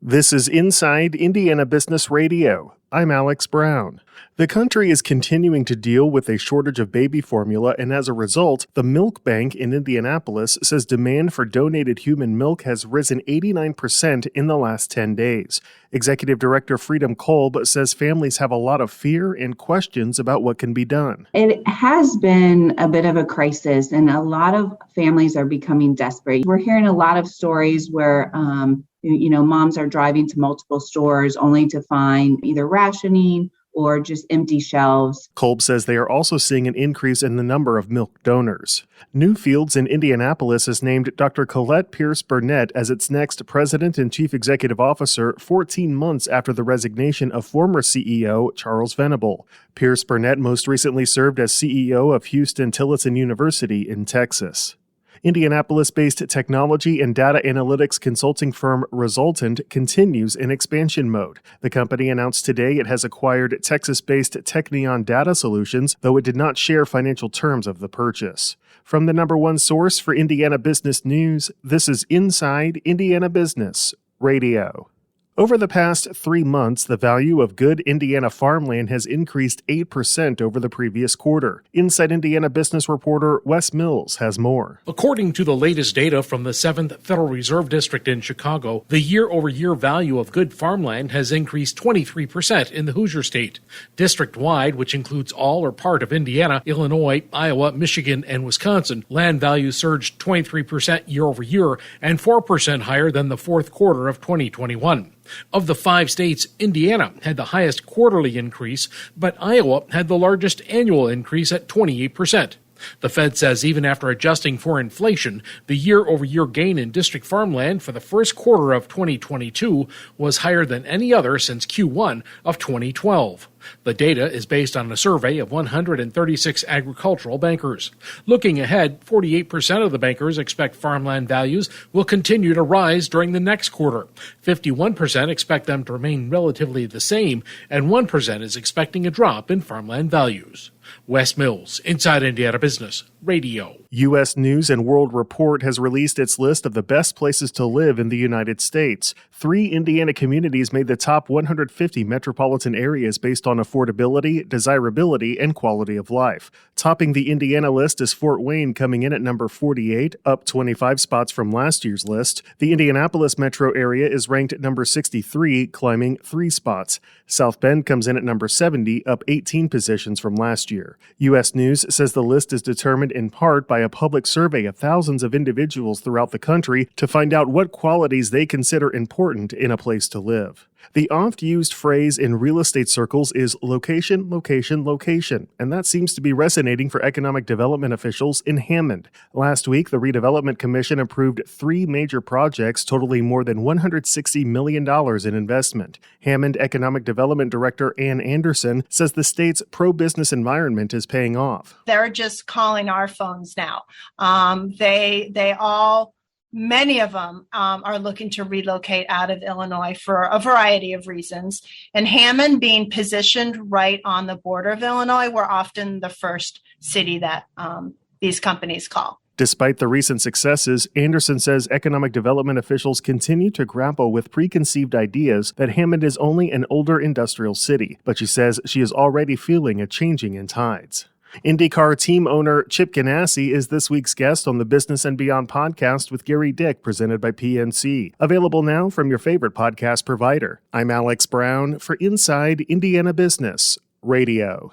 This is Inside Indiana Business Radio. I'm Alex Brown. The country is continuing to deal with a shortage of baby formula, and as a result, the Milk Bank in Indianapolis says demand for donated human milk has risen 89% in the last 10 days. Executive Director Freedom Kolb says families have a lot of fear and questions about what can be done. It has been a bit of a crisis, and a lot of families are becoming desperate. We're hearing a lot of stories where moms are driving to multiple stores only to find either rationing or just empty shelves. Kolb says they are also seeing an increase in the number of milk donors. Newfields in Indianapolis has named Dr. Colette Pierce Burnett as its next president and chief executive officer 14 months after the resignation of former CEO Charles Venable. Pierce Burnett most recently served as CEO of Houston-Tillotson University in Texas. Indianapolis-based technology and data analytics consulting firm Resultant continues in expansion mode. The company announced today it has acquired Texas-based Technion Data Solutions, though it did not share financial terms of the purchase. From the number one source for Indiana business news, this is Inside Indiana Business Radio. Over the past 3 months, the value of good Indiana farmland has increased 8% over the previous quarter. Inside Indiana business reporter Wes Mills has more. According to the latest data from the 7th Federal Reserve District in Chicago, the year-over-year value of good farmland has increased 23% in the Hoosier State. District-wide, which includes all or part of Indiana, Illinois, Iowa, Michigan, and Wisconsin, land values surged 23% year-over-year and 4% higher than the fourth quarter of 2021. Of the 5 states, Indiana had the highest quarterly increase, but Iowa had the largest annual increase at 28%. The Fed says even after adjusting for inflation, the year-over-year gain in district farmland for the first quarter of 2022 was higher than any other since Q1 of 2012. The data is based on a survey of 136 agricultural bankers. Looking ahead, 48% of the bankers expect farmland values will continue to rise during the next quarter. 51% expect them to remain relatively the same, and 1% is expecting a drop in farmland values. Wes Mills, Inside Indiana Business Radio. U.S. News and World Report has released its list of the best places to live in the United States. 3 Indiana communities made the top 150 metropolitan areas based on affordability, desirability, and quality of life. Topping the Indiana list is Fort Wayne, coming in at number 48, up 25 spots from last year's list. The Indianapolis metro area is ranked at number 63, climbing 3 spots. South Bend comes in at number 70, up 18 positions from last year. U.S. News says the list is determined in part by a public survey of thousands of individuals throughout the country to find out what qualities they consider important in a place to live. The oft-used phrase in real estate circles is location, location, location, and that seems to be resonating for economic development officials in Hammond. Last week, the Redevelopment Commission approved 3 major projects totaling more than $160 million in investment. Hammond Economic Development Director Ann Anderson says the state's pro-business environment is paying off. They're just calling our phones now. Many of them are looking to relocate out of Illinois for a variety of reasons. And Hammond being positioned right on the border of Illinois, we're often the first city that these companies call. Despite the recent successes, Anderson says economic development officials continue to grapple with preconceived ideas that Hammond is only an older industrial city, but she says she is already feeling a changing in tides. IndyCar team owner Chip Ganassi is this week's guest on the Business and Beyond podcast with Gary Dick, presented by PNC. Available now from your favorite podcast provider. I'm Alex Brown for Inside Indiana Business Radio.